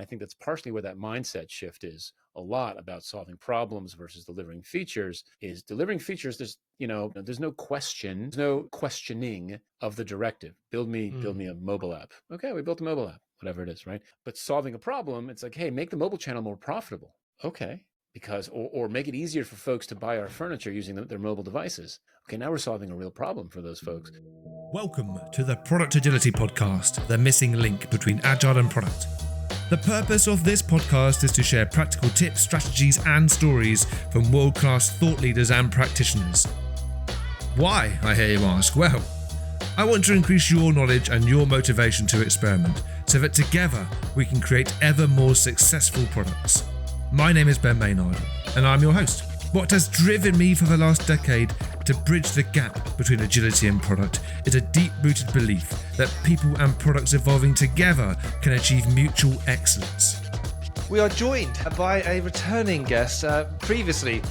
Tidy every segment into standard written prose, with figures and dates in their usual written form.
And I think that's partially where that mindset shift is a lot about solving problems versus delivering features. Is delivering features, there's no question, there's no questioning of the directive. Build me a mobile app. Okay, we built a mobile app, whatever it is, right? But solving a problem, it's like, hey, make the mobile channel more profitable. Okay. Because, or make it easier for folks to buy our furniture using their mobile devices. Okay, now we're solving a real problem for those folks. Welcome to the Product Agility Podcast, the missing link between agile and product. The purpose of this podcast is to share practical tips, strategies, and stories from world-class thought leaders and practitioners. Why, I hear you ask? Well, I want to increase your knowledge and your motivation to experiment so that together we can create ever more successful products. My name is Ben Maynard, and I'm your host. What has driven me for the last decade to bridge the gap between agility and product is a deep-rooted belief that people and products evolving together can achieve mutual excellence. We are joined by a returning guest. Previously,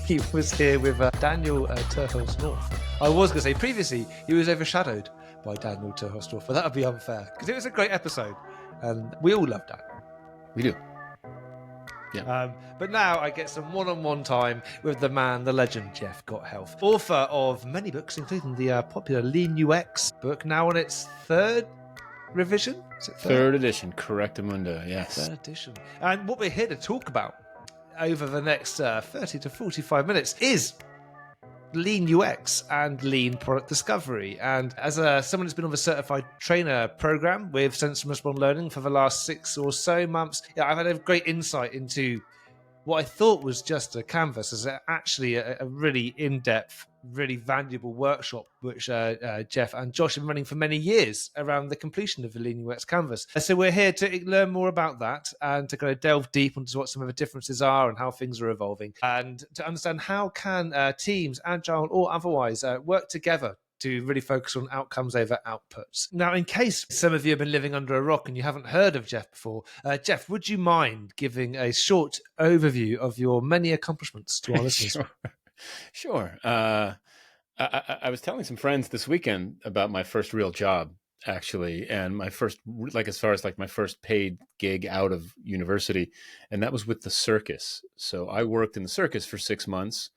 he was here with Daniel Terhorst-North. I was going to say previously he was overshadowed by Daniel Terhorst-North, but that would be unfair because it was a great episode, and we all love Daniel. We do. Yeah. But now I get some one-on-one time with the man, the legend, Jeff Gothelf, author of many books, including the popular Lean UX book, now on its third revision. Is it third edition, Correctamundo, yes. Third edition. And what we're here to talk about over the next 30 to 45 minutes is Lean UX and Lean product discovery. And as someone who's been on the certified trainer program with Sense and Respond Learning for the last 6 or so months, I've had a great insight into what I thought was just a canvas as actually a really in-depth, really valuable workshop, which Jeff and Josh have been running for many years around the completion of the Lean UX canvas. So we're here to learn more about that and to kind of delve deep into what some of the differences are and how things are evolving, and to understand how can teams, agile or otherwise, work together to really focus on outcomes over outputs. Now, in case some of you have been living under a rock and you haven't heard of Jeff before, Jeff, would you mind giving a short overview of your many accomplishments to our listeners? Sure. I was telling some friends this weekend about my first real job, actually, and my first, as far as my first paid gig out of university, and that was with the circus. So I worked in the circus for 6 months,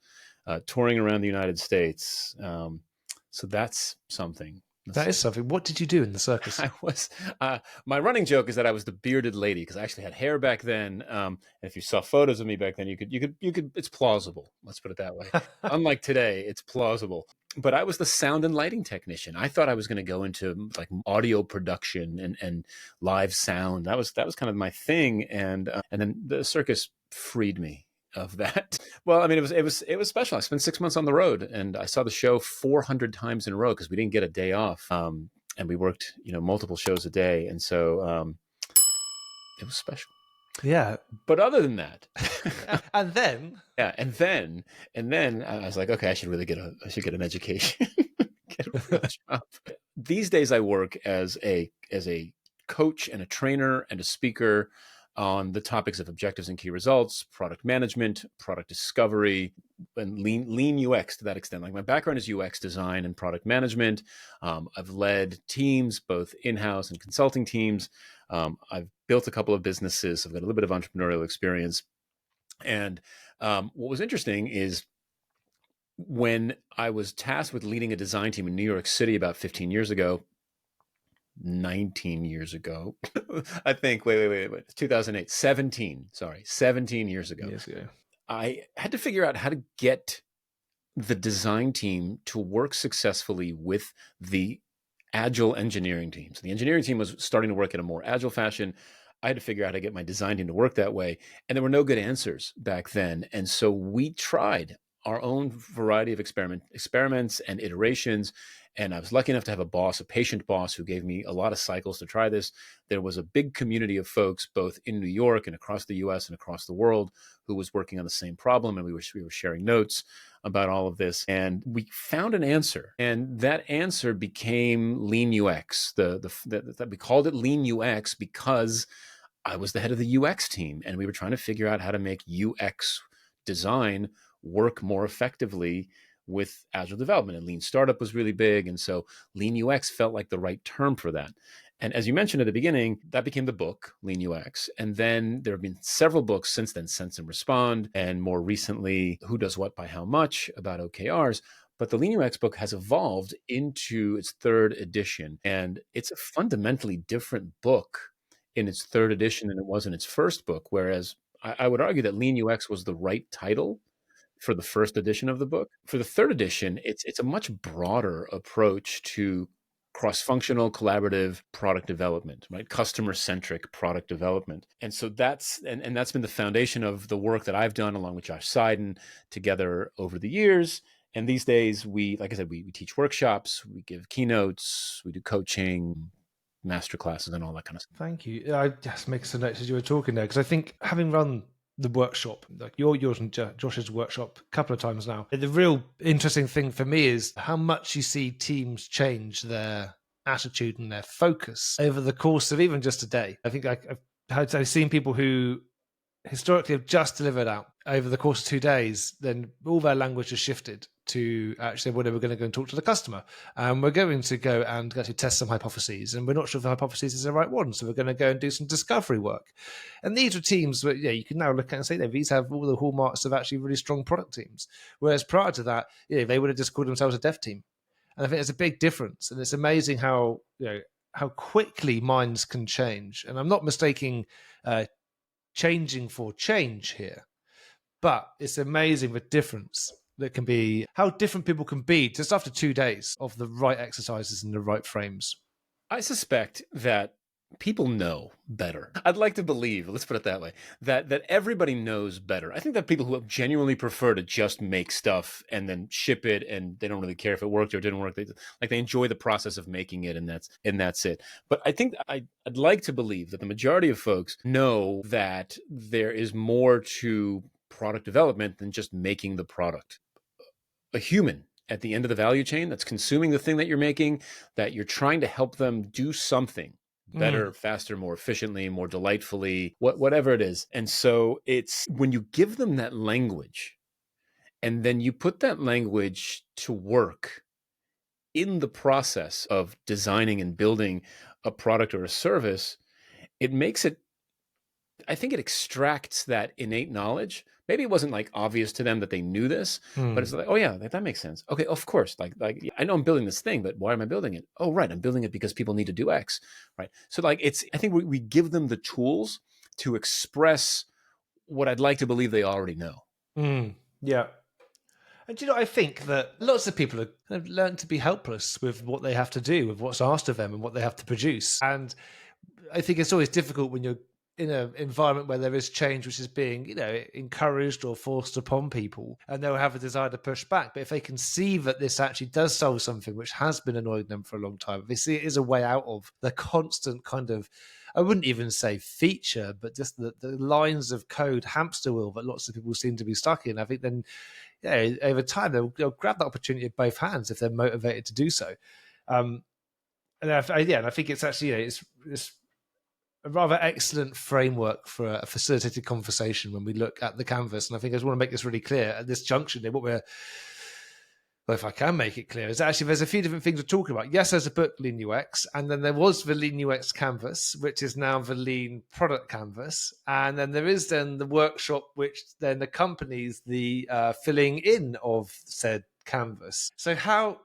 touring around the United States. So that's something. That is something. What did you do in the circus? I was, my running joke is that I was the bearded lady because I actually had hair back then. And if you saw photos of me back then, you could, it's plausible. Let's put it that way. Unlike today, it's plausible. But I was the sound and lighting technician. I thought I was going to go into audio production and live sound. That was kind of my thing. And then the circus freed me of that. Well, I mean, it was special. I spent 6 months on the road, and I saw the show 400 times in a row because we didn't get a day off, and we worked, multiple shows a day, and so it was special. Yeah. But other than that, and then I was like, okay, I should get an education, get a real job. These days, I work as a coach and a trainer and a speaker on the topics of objectives and key results, product management, product discovery, and lean UX to that extent. My background is UX design and product management. I've led teams, both in-house and consulting teams. I've built a couple of businesses. I've got a little bit of entrepreneurial experience. And what was interesting is when I was tasked with leading a design team in New York City about 19 years ago, I think, wait, 2008, 17 years ago. I had to figure out how to get the design team to work successfully with the agile engineering team. So the engineering team was starting to work in a more agile fashion. I had to figure out how to get my design team to work that way. And there were no good answers back then. And so we tried our own variety of experiments and iterations. And I was lucky enough to have a patient boss who gave me a lot of cycles to try this. There was a big community of folks, both in New York and across the US and across the world, who was working on the same problem. And we were sharing notes about all of this. And we found an answer. And that answer became Lean UX. We called it Lean UX because I was the head of the UX team. And we were trying to figure out how to make UX design work more effectively with agile development. And lean startup was really big. And so lean UX felt like the right term for that. And as you mentioned at the beginning, that became the book, Lean UX. And then there have been several books since then, Sense and Respond, and more recently, Who Does What by How Much, about OKRs. But the Lean UX book has evolved into its third edition. And it's a fundamentally different book in its third edition than it was in its first book. Whereas I would argue that Lean UX was the right title for the first edition of the book. For the third edition, it's a much broader approach to cross-functional collaborative product development, right? Customer-centric product development. And so that's been the foundation of the work that I've done along with Josh Seiden together over the years. And these days like I said, we teach workshops, we give keynotes, we do coaching, master classes, and all that kind of stuff. Thank you. I just make some notes as you were talking there, because I think having run the workshop, like yours and Josh's workshop a couple of times now, the real interesting thing for me is how much you see teams change their attitude and their focus over the course of even just a day. I think I've seen people who historically have just delivered out over the course of 2 days, then all their language has shifted to actually, well, we're going to go and talk to the customer, and we're going to go and actually test some hypotheses, and we're not sure if the hypothesis is the right one, so we're going to go and do some discovery work. And these are teams where you can now look at and say these have all the hallmarks of actually really strong product teams, whereas prior to that, they would have just called themselves a dev team. And I think there's a big difference, and it's amazing how quickly minds can change. And I'm not mistaking changing for change here, but it's amazing the difference that can be, how different people can be just after 2 days of the right exercises and the right frames. I suspect that people know better. I'd like to believe, let's put it that way, that everybody knows better. I think that people who genuinely prefer to just make stuff and then ship it, and they don't really care if it worked or didn't work. They enjoy the process of making it, and that's it. But I think I'd like to believe that the majority of folks know that there is more to product development than just making the product. A human at the end of the value chain that's consuming the thing that you're making, that you're trying to help them do something better, faster, more efficiently, more delightfully, whatever it is. And so it's when you give them that language and then you put that language to work in the process of designing and building a product or a service, it makes it, I think it extracts that innate knowledge. Maybe it wasn't like obvious to them that they knew this, but it's like, oh yeah, that makes sense. Okay, of course. Like I know I'm building this thing, but why am I building it? Oh, right, I'm building it because people need to do X, right? So I think we give them the tools to express what I'd like to believe they already know. Yeah. And I think that lots of people have learned to be helpless with what they have to do, with what's asked of them and what they have to produce. And I think it's always difficult when you're in an environment where there is change which is being, encouraged or forced upon people, and they'll have a desire to push back. But if they can see that this actually does solve something which has been annoying them for a long time, if they see it is a way out of the constant kind of, I wouldn't even say feature, but just the lines of code hamster wheel that lots of people seem to be stuck in, I think then, over time, they'll grab that opportunity with both hands if they're motivated to do so. And I think it's actually, it's a rather excellent framework for a facilitated conversation when we look at the canvas. And I think I just want to make this really clear at this junction. If I can make it clear, is actually there's a few different things we're talking about. Yes, there's a book, Lean UX, and then there was the Lean UX canvas, which is now the Lean product canvas. And then there is then the workshop, which then accompanies the filling in of said canvas. So how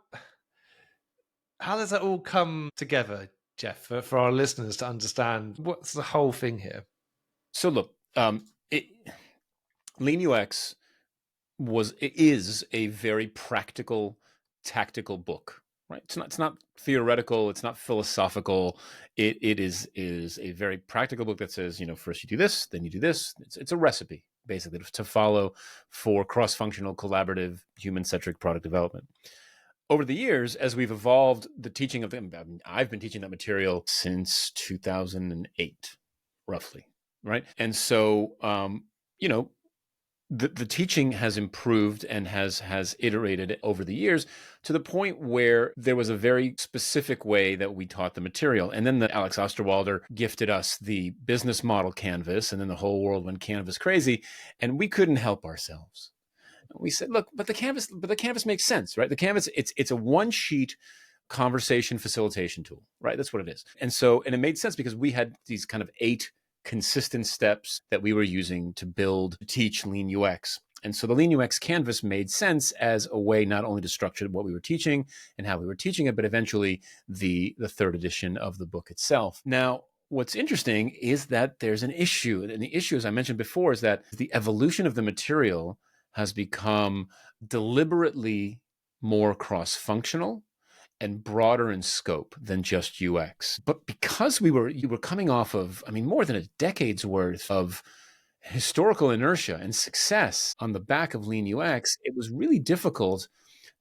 does that all come together, Jeff, for our listeners to understand what's the whole thing here? So look, Lean UX is a very practical, tactical book, right? It's not theoretical. It's not philosophical. It is a very practical book that says, first you do this, then you do this. It's a recipe basically to follow for cross-functional, collaborative, human-centric product development. Over the years, as we've evolved the teaching of them, I've been teaching that material since 2008, roughly, right? And so, the teaching has improved and has iterated over the years to the point where there was a very specific way that we taught the material. And then Alex Osterwalder gifted us the business model canvas, and then the whole world went canvas crazy, and we couldn't help ourselves. We said, look, but the canvas makes sense, right? The canvas, it's a one sheet conversation facilitation tool, right? That's what it is. And it made sense because we had these kind of 8 consistent steps that we were using to teach Lean UX. And so the Lean UX canvas made sense as a way not only to structure what we were teaching and how we were teaching it, but eventually the third edition of the book itself. Now, what's interesting is that there's an issue. And the issue, as I mentioned before, is that the evolution of the material has become deliberately more cross-functional and broader in scope than just UX. But because you were coming off of, more than a decade's worth of historical inertia and success on the back of Lean UX, it was really difficult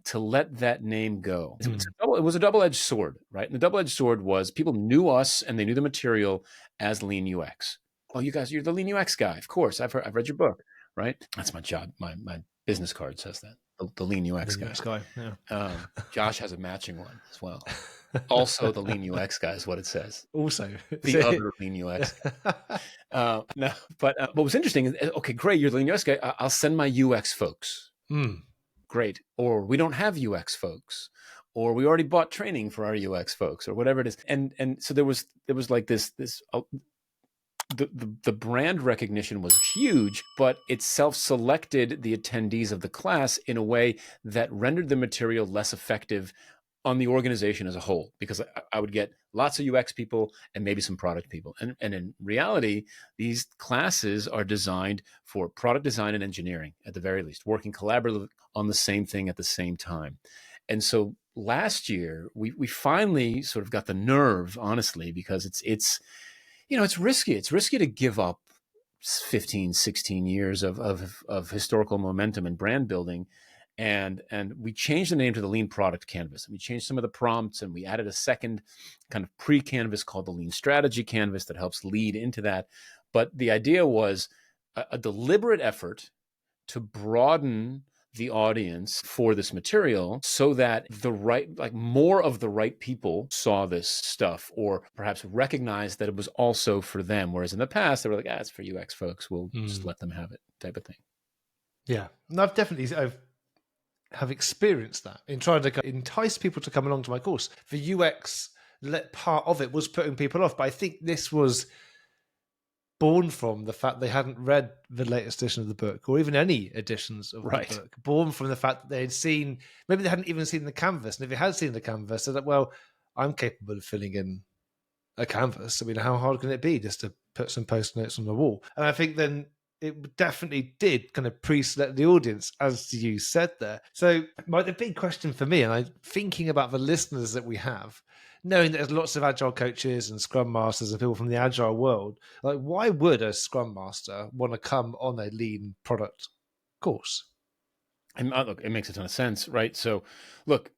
to let that name go. It was a double-edged sword, right? And the double-edged sword was people knew us and they knew the material as Lean UX. Oh, you guys, you're the Lean UX guy. Of course, I've read your book, right? That's my job. My business card says that. The Lean UX guy. Yeah. Josh has a matching one as well. Also, the Lean UX guy is what it says. Also, the other Lean UX guy. No, but what was interesting is, okay, great, you're the Lean UX guy. I'll send my UX folks. Great. Or we don't have UX folks, or we already bought training for our UX folks, or whatever it is. And so there was like this. The brand recognition was huge, but it self-selected the attendees of the class in a way that rendered the material less effective on the organization as a whole, because I would get lots of UX people and maybe some product people. And in reality, these classes are designed for product design and engineering, at the very least, working collaboratively on the same thing at the same time. And so last year, we finally sort of got the nerve, honestly, because it's risky. It's risky to give up 15, 16 years of historical momentum and brand building. And we changed the name to the Lean Product Canvas. And we changed some of the prompts, and we added a second kind of pre-canvas called the Lean Strategy Canvas that helps lead into that. But the idea was a deliberate effort to broaden the audience for this material so that more of the right people saw this stuff, or perhaps recognized that it was also for them. Whereas in the past, they were like, it's for UX folks. We'll just let them have it, type of thing. Yeah. And I've experienced that in trying to entice people to come along to my course. For UX, part of it was putting people off. But I think this was born from the fact they hadn't read the latest edition of the book, or even any editions of the book. Born from the fact that they hadn't even seen the canvas. And if they had seen the canvas, they're like, well, I'm capable of filling in a canvas. How hard can it be just to put some post-notes on the wall? And I think then it definitely did kind of pre-select the audience, as you said there. So the big question for me, and I'm thinking about the listeners that we have, knowing that there's lots of agile coaches and scrum masters and people from the agile world, like, why would a scrum master want to come on a lean product course? And look, it makes a ton of sense, right? So look,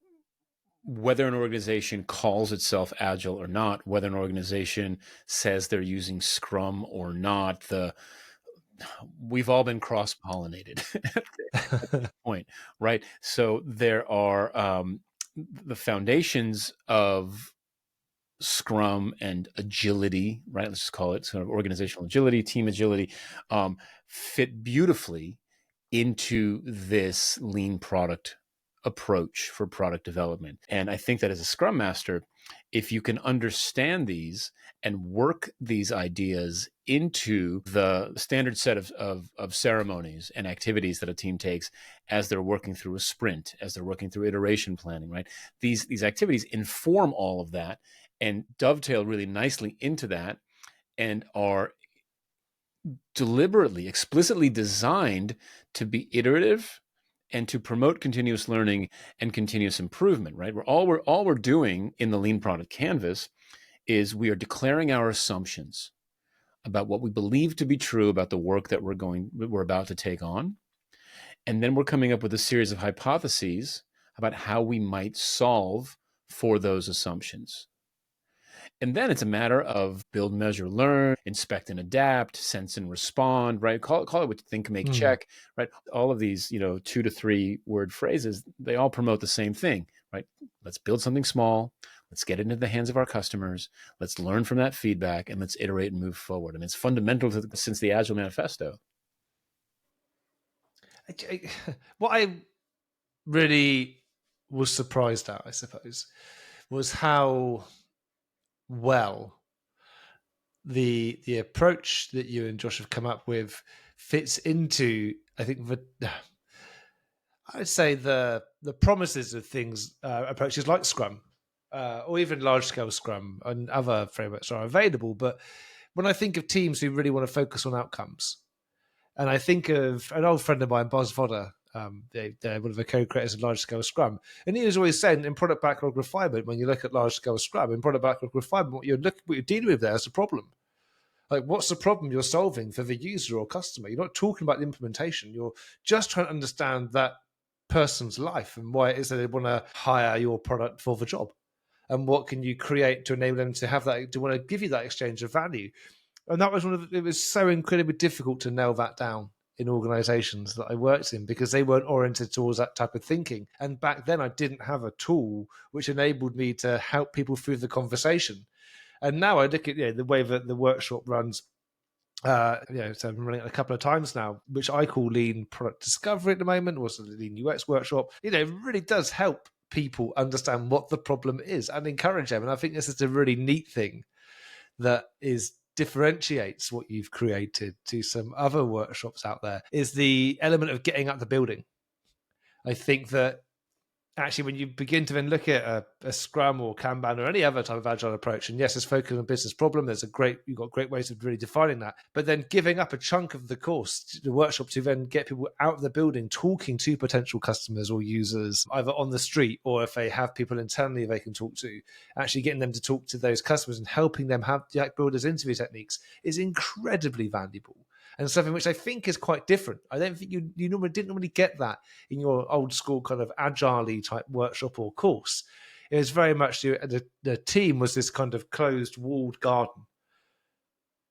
whether an organization calls itself agile or not, whether an organization says they're using Scrum or not, we've all been cross-pollinated at this point, right? So there are the foundations of Scrum and agility, right? Let's just call it sort of organizational agility, team agility, fit beautifully into this lean product approach for product development. And I think that as a Scrum Master, if you can understand these and work these ideas into the standard set of ceremonies and activities that a team takes as they're working through a sprint, as they're working through iteration planning, right? These activities inform all of that and dovetail really nicely into that, and are deliberately, explicitly designed to be iterative and to promote continuous learning and continuous improvement, right? All we're doing in the Lean Product Canvas is we are declaring our assumptions about what we believe to be true about the work that we're about to take on. And then we're coming up with a series of hypotheses about how we might solve for those assumptions. And then it's a matter of build, measure, learn, inspect and adapt, sense and respond, right? Call it what think, make, check, right? All of these, 2 to 3 word phrases, they all promote the same thing, right? Let's build something small. Let's get it into the hands of our customers. Let's learn from that feedback, and let's iterate and move forward. And it's fundamental since the Agile Manifesto. What I really was surprised at, I suppose, was how well the approach that you and Josh have come up with fits into, I think, I'd say the promises of things, approaches like Scrum, or even large scale Scrum and other frameworks are available. But when I think of teams who really want to focus on outcomes, and I think of an old friend of mine, Bos Vodder, they're one of the co-creators of large scale Scrum, and he was always saying in product backlog refinement, when you look at large scale Scrum, in product backlog refinement, what you're dealing with there is a problem. Like, what's the problem you're solving for the user or customer? You're not talking about the implementation. You're just trying to understand that person's life and why it is that they want to hire your product for the job. And what can you create to enable them to have that, to want to give you that exchange of value? And that was it was so incredibly difficult to nail that down in organizations that I worked in, because they weren't oriented towards that type of thinking. And back then I didn't have a tool which enabled me to help people through the conversation. And now I look at the way that the workshop runs. So I've been running it a couple of times now, which I call Lean Product Discovery at the moment, also the Lean UX workshop. It really does help people understand what the problem is and encourage them. And I think this is a really neat thing that differentiates what you've created to some other workshops out there, is the element of getting out the building. I think that actually, when you begin to then look at a Scrum or Kanban or any other type of agile approach, and yes, it's focused on a business problem, you've got great ways of really defining that. But then giving up a chunk of the course, the workshop, to then get people out of the building, talking to potential customers or users, either on the street, or if they have people internally they can talk to, actually getting them to talk to those customers and helping them have the builders interview techniques is incredibly valuable. And something which I think is quite different. I don't think you didn't normally get that in your old school kind of agile-y type workshop or course. It was very much the team was this kind of closed, walled garden.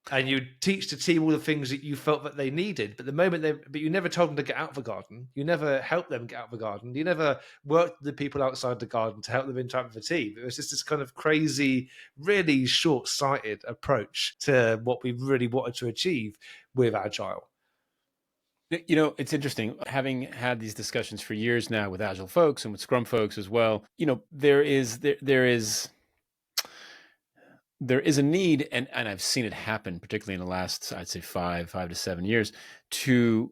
And you teach the team all the things that you felt that they needed, but you never told them to get out of the garden. You never helped them get out of the garden. You never worked with the people outside the garden to help them interact with the team. It was just this kind of crazy, really short-sighted approach to what we really wanted to achieve with Agile. It's interesting, having had these discussions for years now with Agile folks and with Scrum folks as well. There is a need, and I've seen it happen, particularly in the last, I'd say 5 to 7 years, to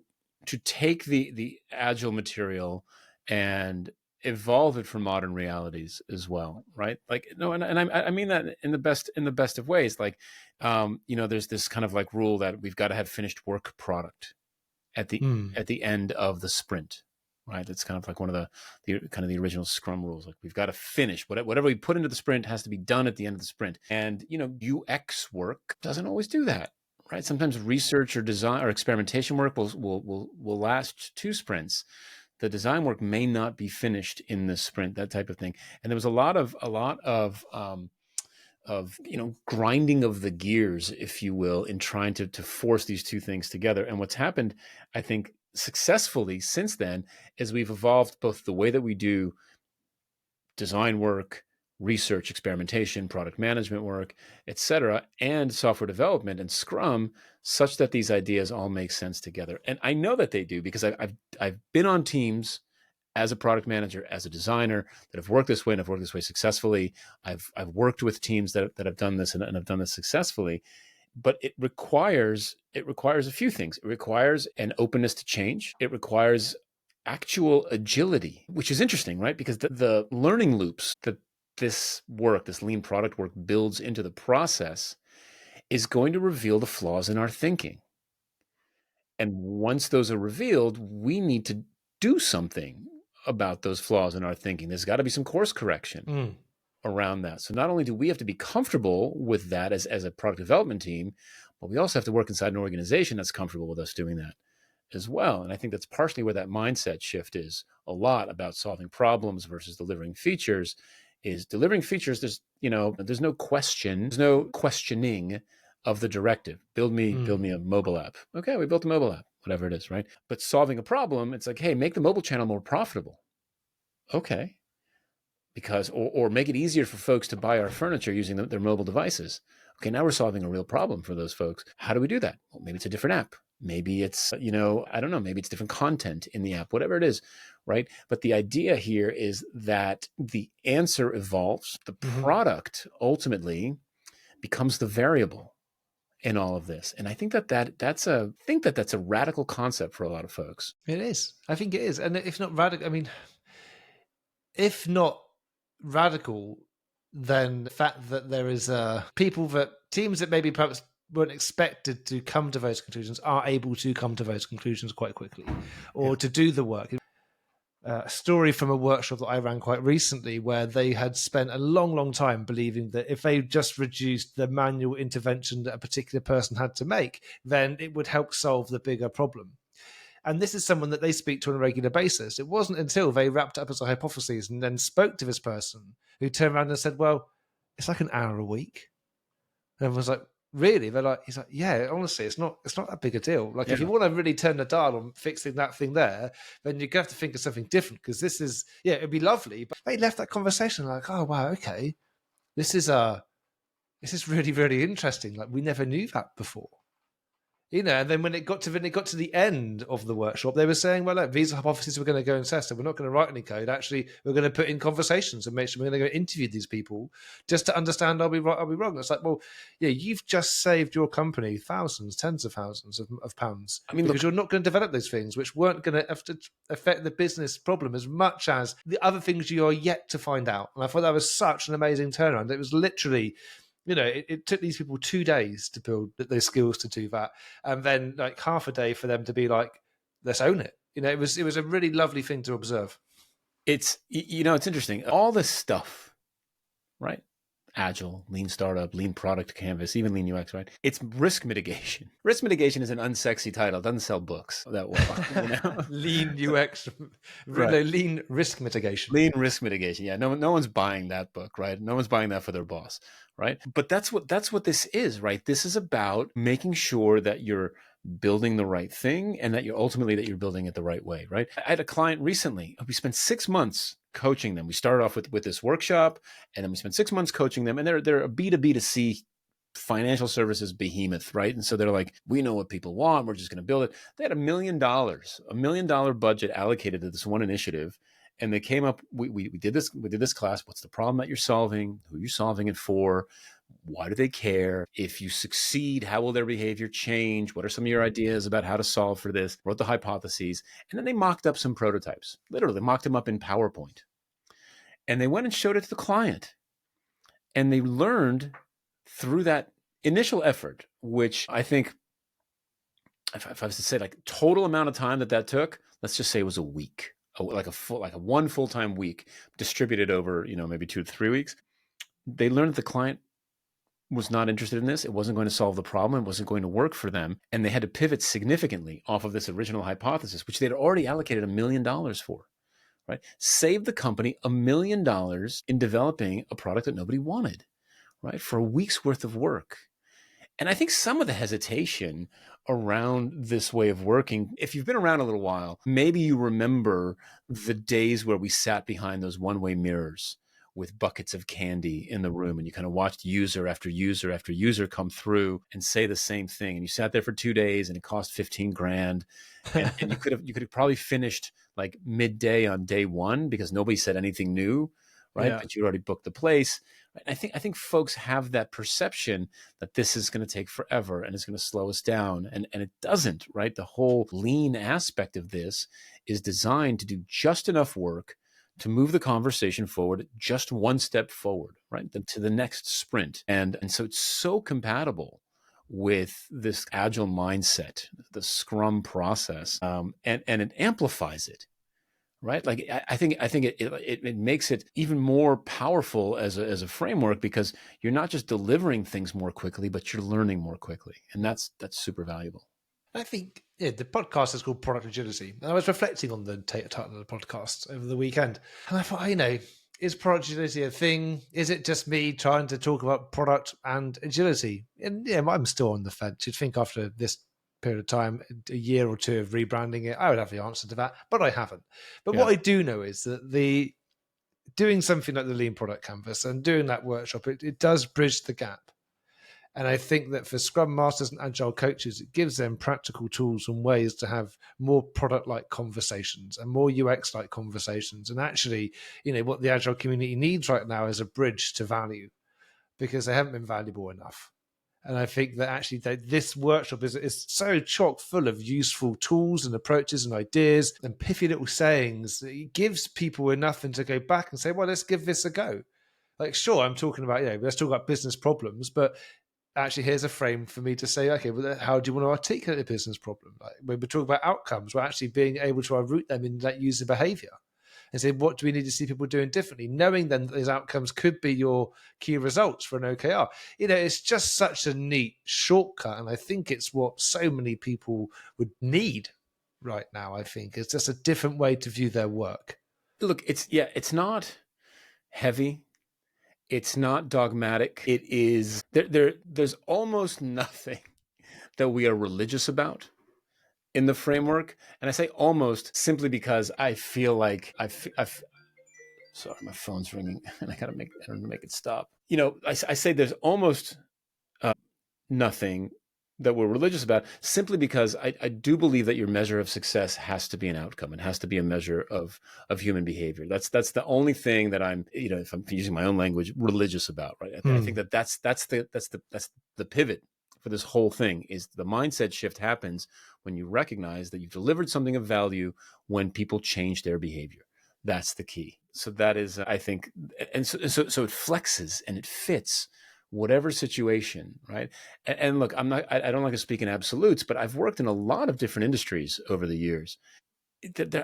take the Agile material and evolve it for modern realities as well, right? Like, no, and I mean that in the best of ways. Like, there's this kind of like rule that we've got to have finished work product at the end of the sprint, right? It's kind of like one of the original Scrum rules. Like, we've got to finish whatever we put into the sprint has to be done at the end of the sprint. And UX work doesn't always do that, right? Sometimes research or design or experimentation work will last 2 sprints. The design work may not be finished in the sprint, that type of thing. And there was a lot of grinding of the gears, if you will, in trying to force these two things together. And what's happened, I think, successfully since then, is we've evolved both the way that we do design work, research, experimentation, product management work, etc., and software development and Scrum, such that these ideas all make sense together. And I know that they do, because I've been on teams as a product manager, as a designer, that have worked this way and have worked this way successfully. I've worked with teams that have done this and have done this successfully. But it requires a few things. It requires an openness to change. It requires actual agility, which is interesting, right? Because the learning loops that this lean product work builds into the process is going to reveal the flaws in our thinking. And once those are revealed, we need to do something about those flaws in our thinking. There's got to be some course correction around that. So not only do we have to be comfortable with that as a product development team, but we also have to work inside an organization that's comfortable with us doing that as well. And I think that's partially where that mindset shift is a lot about solving problems versus delivering features. Is delivering features, there's no question, there's no questioning of the directive. Build me a mobile app. Okay, we built a mobile app, whatever it is, right? But solving a problem, it's like, hey, make the mobile channel more profitable. Okay. Because, or make it easier for folks to buy our furniture using their mobile devices. Okay, now we're solving a real problem for those folks. How do we do that? Well, maybe it's a different app. Maybe it's, I don't know, maybe it's different content in the app, whatever it is. right? But the idea here is that the answer evolves. The product ultimately becomes the variable in all of this. And I think that's a radical concept for a lot of folks. It is. I think it is. And if not radical, I mean, if not radical, then the fact that there is teams that maybe perhaps weren't expected to come to those conclusions are able to come to those conclusions quite quickly, or to do the work. A story from a workshop that I ran quite recently where they had spent a long, long time believing that if they just reduced the manual intervention that a particular person had to make, then it would help solve the bigger problem. And this is someone that they speak to on a regular basis. It wasn't until they wrapped up as a hypothesis and then spoke to this person who turned around and said, well, it's like an hour a week. And everyone's like, really? They're like, he's like, yeah, honestly, it's not that big a deal. Like, if you want to really turn the dial on fixing that thing there, then you're going to have to think of something different, because this is, it'd be lovely. But they left that conversation like, oh, wow, okay. This is really, really interesting. Like, we never knew that before. And then when it got to the end of the workshop, they were saying, well, look, these are hypotheses we're going to go and test, and we're not going to write any code. Actually, we're going to put in conversations and make sure we're going to go interview these people just to understand, are we right, are we wrong? It's like, well, yeah, you've just saved your company thousands, tens of thousands of pounds. I mean, because you're not going to develop those things, which weren't going to have to affect the business problem as much as the other things you are yet to find out. And I thought that was such an amazing turnaround. It was literally... it took these people 2 days to build those skills to do that, and then like half a day for them to be like, let's own it. It was a really lovely thing to observe. It's it's interesting. All this stuff, right? Agile, lean startup, lean product canvas, even lean UX, right? It's risk mitigation. Risk mitigation is an unsexy title. It doesn't sell books that well. Lean UX, right. Lean risk mitigation. Lean risk mitigation. Yeah, no one's buying that book, right? No one's buying that for their boss, right? But that's what this is, right? This is about making sure that you're building the right thing, and that you're building it the right way, right? I had a client recently. We spent 6 months coaching them. We started off with this workshop, and then we spent 6 months coaching them. And they're a B2B2C financial services behemoth, right? And so they're like, we know what people want. We're just going to build it. They had $1 million budget allocated to this one initiative. And they came up, we did this class. What's the problem that you're solving? Who are you solving it for? Why do they care? If you succeed, how will their behavior change? What are some of your ideas about how to solve for this? Wrote the hypotheses. And then they mocked up some prototypes. Literally mocked them up in PowerPoint. And they went and showed it to the client. And they learned through that initial effort, which I think, if I was to say like total amount of time that took, let's just say it was a week. Like a one full-time week distributed over, maybe 2 to 3 weeks. They learned that the client was not interested in this. It wasn't going to solve the problem. It wasn't going to work for them. And they had to pivot significantly off of this original hypothesis, which they'd already allocated $1 million for, right? Saved the company $1 million in developing a product that nobody wanted, right? For a week's worth of work. And I think some of the hesitation around this way of working, if you've been around a little while, maybe you remember the days where we sat behind those one-way mirrors with buckets of candy in the room, and you kind of watched user after user after user come through and say the same thing. And you sat there for 2 days, and it cost 15 grand. And you could have probably finished like midday on day one because nobody said anything new, right? Yeah. But you already booked the place. I think folks have that perception that this is going to take forever and it's going to slow us down. And it doesn't, right? The whole lean aspect of this is designed to do just enough work to move the conversation forward, just one step forward, right? To the next sprint. And so it's so compatible with this agile mindset, the Scrum process, and it amplifies it. Right, like I think it makes it even more powerful as a framework, because you're not just delivering things more quickly, but you're learning more quickly, and that's super valuable. I think the podcast is called Product Agility, and I was reflecting on the title of the podcast over the weekend, and I thought, is product agility a thing? Is it just me trying to talk about product and agility? And I'm still on the fence. You'd think after this period of time, a year or two of rebranding it, I would have the answer to that, but I haven't. But what I do know is that doing something like the Lean Product Canvas and doing that workshop, it does bridge the gap. And I think that for Scrum Masters and Agile coaches, it gives them practical tools and ways to have more product-like conversations and more UX-like conversations. And actually, what the Agile community needs right now is a bridge to value, because they haven't been valuable enough. And I think that actually this workshop is so chock full of useful tools and approaches and ideas and pithy little sayings that it gives people enough to go back and say, well, let's give this a go. Like, sure, I'm talking about, let's talk about business problems, but actually here's a frame for me to say, okay, well, how do you want to articulate a business problem? Like, when we're talking about outcomes, we're actually being able to root them in that user behavior and say, what do we need to see people doing differently? Knowing then that those outcomes could be your key results for an OKR. It's just such a neat shortcut. And I think it's what so many people would need right now. I think it's just a different way to view their work. Look, it's not heavy. It's not dogmatic. It is, there's almost nothing that we are religious about in the framework. And I say almost simply because I feel like sorry, my phone's ringing and I don't make it stop. I say there's almost nothing that we're religious about, simply because I do believe that your measure of success has to be an outcome. It has to be a measure of human behavior. That's the only thing that I'm, if I'm using my own language, religious about, right? I think that's the pivot for this whole thing. Is the mindset shift happens when you recognize that you've delivered something of value when people change their behavior. That's the key. So that is, I think, and so it flexes and it fits whatever situation, right? And look, I don't like to speak in absolutes, but I've worked in a lot of different industries over the years.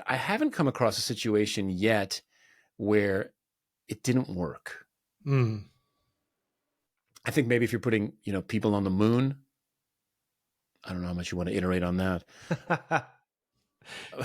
I haven't come across a situation yet where it didn't work. I think maybe if you're putting, people on the moon, I don't know how much you want to iterate on that.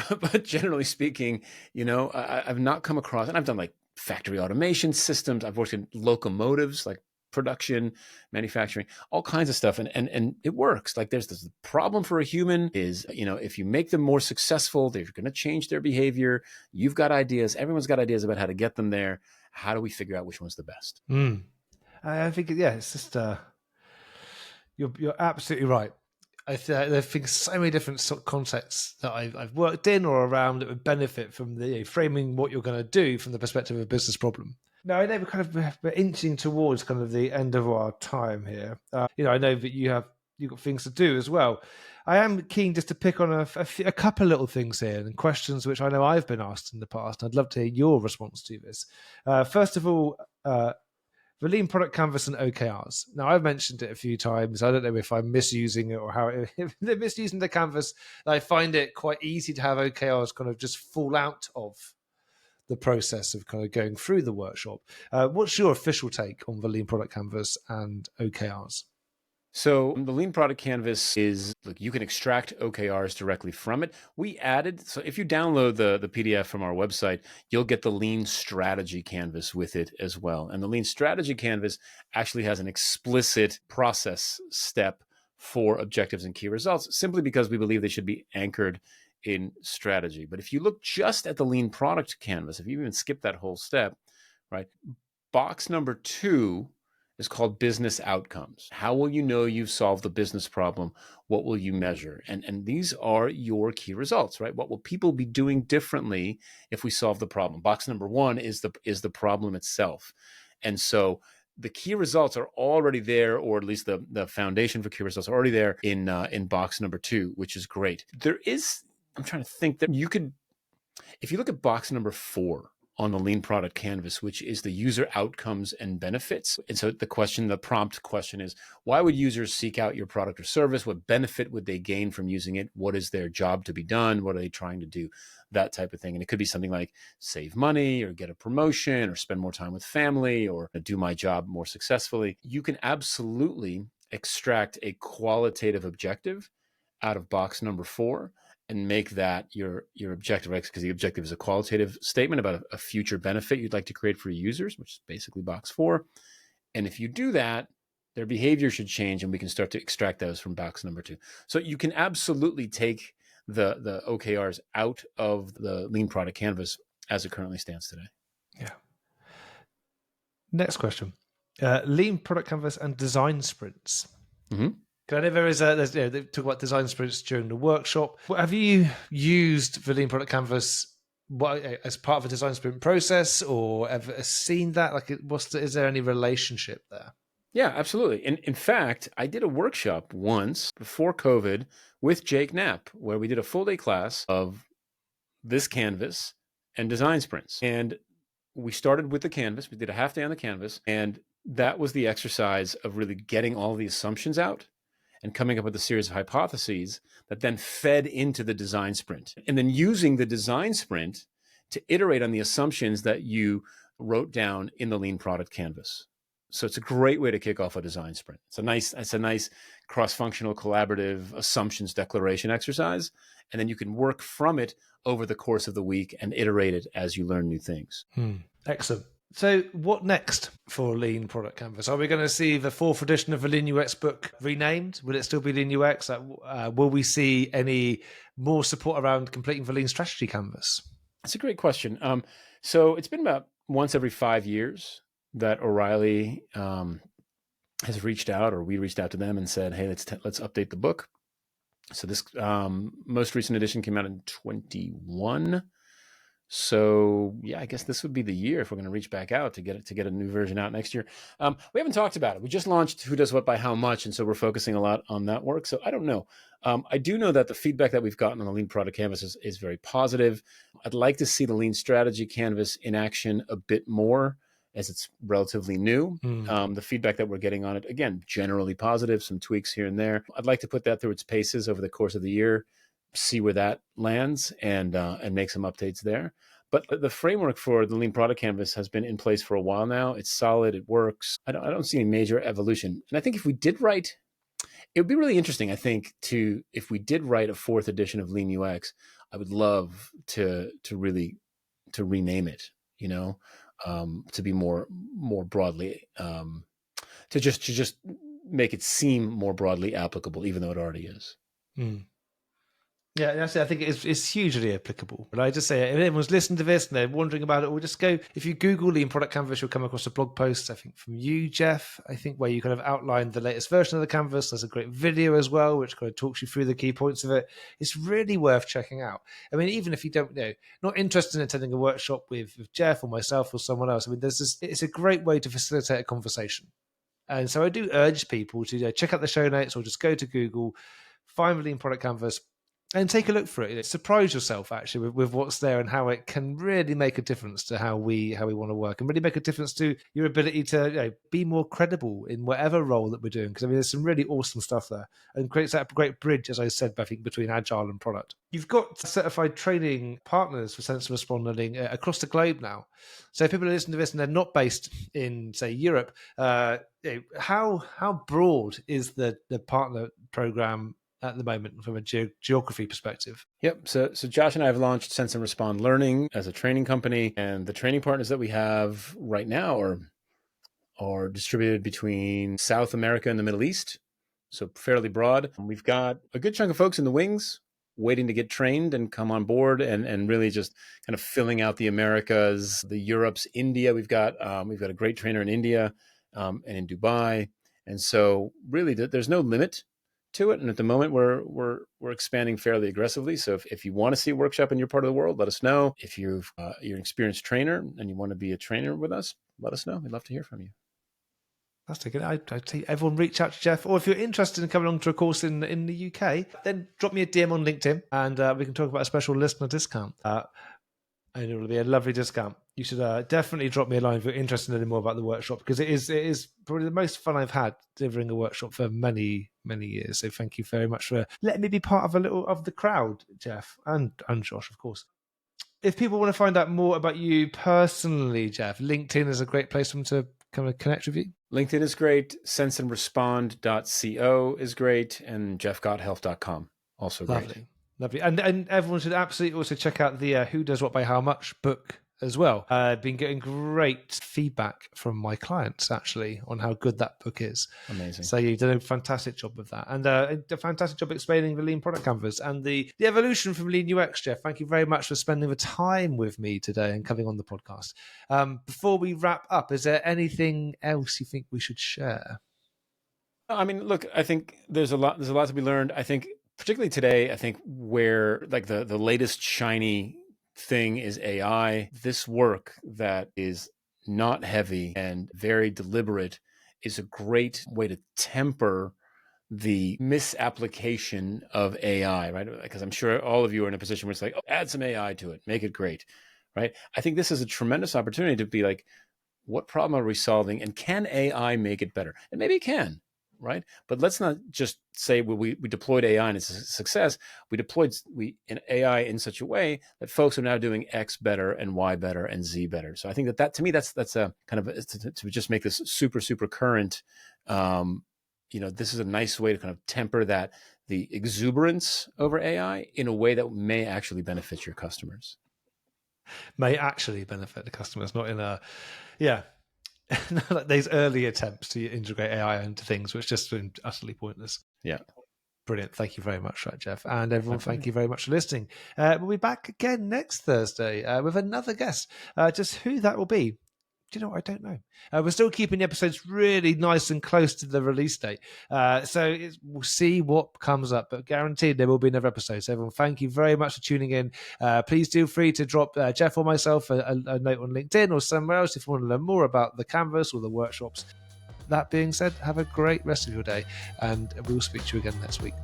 But generally speaking, I've not come across, and I've done like factory automation systems. I've worked in locomotives, like production, manufacturing, all kinds of stuff. And it works. Like there's this problem for a human is, if you make them more successful, they're going to change their behavior. You've got ideas. Everyone's got ideas about how to get them there. How do we figure out which one's the best? I think, it's just, you're absolutely right. I think so many different sort of contexts that I've worked in or around that would benefit from the framing what you're going to do from the perspective of a business problem. Now, I know we're inching towards kind of the end of our time here. I know that you've got things to do as well. I am keen just to pick on a couple of little things here and questions which I know I've been asked in the past. I'd love to hear your response to this. First of all, the Lean Product Canvas and OKRs. Now, I've mentioned it a few times. I don't know if I'm misusing it or if they're misusing the canvas. I find it quite easy to have OKRs kind of just fall out of the process of kind of going through the workshop. What's your official take on the Lean Product Canvas and OKRs? So the Lean Product Canvas is, look, you can extract OKRs directly from it. We added, so if you download the PDF from our website, you'll get the Lean Strategy Canvas with it as well. And the Lean Strategy Canvas actually has an explicit process step for objectives and key results, simply because we believe they should be anchored in strategy. But if you look just at the Lean Product Canvas, if you even skip that whole step, right, box number 2 is called business outcomes. How will you know you've solved the business problem? What will you measure? And these are your key results, right? What will people be doing differently if we solve the problem? Box number 1 is the problem itself. And so the key results are already there, or at least the foundation for key results are already there in box number 2, which is great. I'm trying to think that you could, if you look at box number 4, on the Lean Product Canvas, which is the user outcomes and benefits. And so the prompt question is, why would users seek out your product or service? What benefit would they gain from using it? What is their job to be done? What are they trying to do? That type of thing. And it could be something like save money or get a promotion or spend more time with family or do my job more successfully. You can absolutely extract a qualitative objective out of box number 4 and make that your objective, right? Because the objective is a qualitative statement about a future benefit you'd like to create for your users, which is basically box 4. And if you do that, their behavior should change, and we can start to extract those from box number 2. So you can absolutely take the OKRs out of the Lean Product Canvas as it currently stands today. Yeah. Next question. Lean Product Canvas and design sprints. Mm-hmm. I know they talk about design sprints during the workshop. Have you used the Lean Product Canvas as part of a design sprint process, or ever seen that? Like, is there any relationship there? Yeah, absolutely. In fact, I did a workshop once before COVID with Jake Knapp, where we did a full day class of this canvas and design sprints. And we started with the canvas. We did a half day on the canvas. And that was the exercise of really getting all the assumptions out and coming up with a series of hypotheses that then fed into the design sprint. And then using the design sprint to iterate on the assumptions that you wrote down in the lean product canvas. So it's a great way to kick off a design sprint. It's a nice cross-functional collaborative assumptions declaration exercise. And then you can work from it over the course of the week and iterate it as you learn new things. Excellent. So what next for Lean Product Canvas? Are we going to see the 4th edition of the Lean UX book renamed? Will it still be Lean UX? Will we see any more support around completing the Lean Strategy Canvas? That's a great question. So it's been about once every 5 years that O'Reilly has reached out, or we reached out to them and said, hey, let's update the book. So this most recent edition came out in 21. So yeah, I guess this would be the year if we're going to reach back out to get a new version out next year. We haven't talked about it. We just launched Who Does What by How Much, and so we're focusing a lot on that work. So I don't know. I do know that the feedback that we've gotten on the Lean Product Canvas is very positive. I'd like to see the Lean Strategy Canvas in action a bit more, as it's relatively new. The feedback that we're getting on it, again, generally positive, some tweaks here and there. I'd like to put that through its paces over the course of the year, see where that lands, and make some updates there. But the framework for the Lean Product Canvas has been in place for a while now. It's solid. It works. I don't see any major evolution. And I think if we did write, it would be really interesting, I think, if we did write a 4th edition of Lean UX, I would love to rename it, to be more broadly, to just make it seem more broadly applicable, even though it already is. Yeah, actually, I think it's hugely applicable. But I just say, if anyone's listening to this and they're wondering about it, or just go, if you Google Lean Product Canvas, you'll come across a blog post, I think from you, Jeff, where you kind of outlined the latest version of the canvas. There's a great video as well, which kind of talks you through the key points of it. It's really worth checking out. I mean, even if you don't not interested in attending a workshop with Jeff or myself or someone else, I mean, it's a great way to facilitate a conversation. And so I do urge people to check out the show notes or just go to Google, find the Lean Product Canvas, and take a look for it. Surprise yourself actually with what's there and how it can really make a difference to how we want to work, and really make a difference to your ability to be more credible in whatever role that we're doing. Because I mean, there's some really awesome stuff there, and creates that great bridge, as I said, I think, between agile and product. You've got certified training partners for Sense and Respond learning across the globe now. So if people listen to this and they're not based in, say, Europe, how broad is the partner program at the moment from a geography perspective? Yep. So Josh and I have launched Sense and Respond Learning as a training company, and the training partners that we have right now are distributed between South America and the Middle East, so fairly broad. We've got a good chunk of folks in the wings waiting to get trained and come on board, and really just kind of filling out the Americas, the Europes, India. We've got a great trainer in India and in Dubai, and so really there's no limit to it. And at the moment we're expanding fairly aggressively. So if you want to see a workshop in your part of the world, let us know. If you're an experienced trainer and you want to be a trainer with us, let us know. We'd love to hear from you. Fantastic. I'd say everyone reach out to Jeff, or if you're interested in coming along to a course in the UK, then drop me a DM on LinkedIn and we can talk about a special listener discount. And it will be a lovely discount. You should definitely drop me a line if you're interested in any more about the workshop, because it is probably the most fun I've had delivering a workshop for many, many years. So thank you very much for letting me be part of a little of the crowd, Jeff, and Josh, of course. If people want to find out more about you personally, Jeff, LinkedIn is a great place for them to kind of connect with you. LinkedIn is great. senseandrespond.co is great. And jeffgothelf.com, also great. Lovely. And everyone should absolutely also check out the Who Does What by How Much book as well. I've been getting great feedback from my clients, actually, on how good that book is. Amazing. So you've done a fantastic job with that. And a fantastic job explaining the Lean Product Canvas and the evolution from Lean UX, Jeff. Thank you very much for spending the time with me today and coming on the podcast. Before we wrap up, is there anything else you think we should share? I mean, look, I think there's a lot to be learned. I think particularly today, I think where like the latest shiny thing is AI. This work that is not heavy and very deliberate is a great way to temper the misapplication of AI, right? Because I'm sure all of you are in a position where it's like, oh, add some AI to it, make it great, right? I think this is a tremendous opportunity to be like, what problem are we solving? And can AI make it better? And maybe it can, right? But let's not just say, well, we deployed AI and it's a success. We deployed AI in such a way that folks are now doing X better and Y better and Z better. So I think that to me, that's a kind of, to just make this super, super current. This is a nice way to kind of temper the exuberance over AI in a way that may actually benefit your customers. May actually benefit the customers, not in a, like these early attempts to integrate AI into things, which just been utterly pointless. Yeah. Brilliant. Thank you very much for that, Jeff. And everyone, thank you very much for listening. We'll be back again next Thursday with another guest. Just who that will be, do you know what? I don't know. We're still keeping the episodes really nice and close to the release date. So we'll see what comes up, but guaranteed there will be another episode. So everyone, thank you very much for tuning in. Please feel free to drop Jeff or myself a note on LinkedIn or somewhere else if you want to learn more about the Canvas or the workshops. That being said, have a great rest of your day, and we'll speak to you again next week.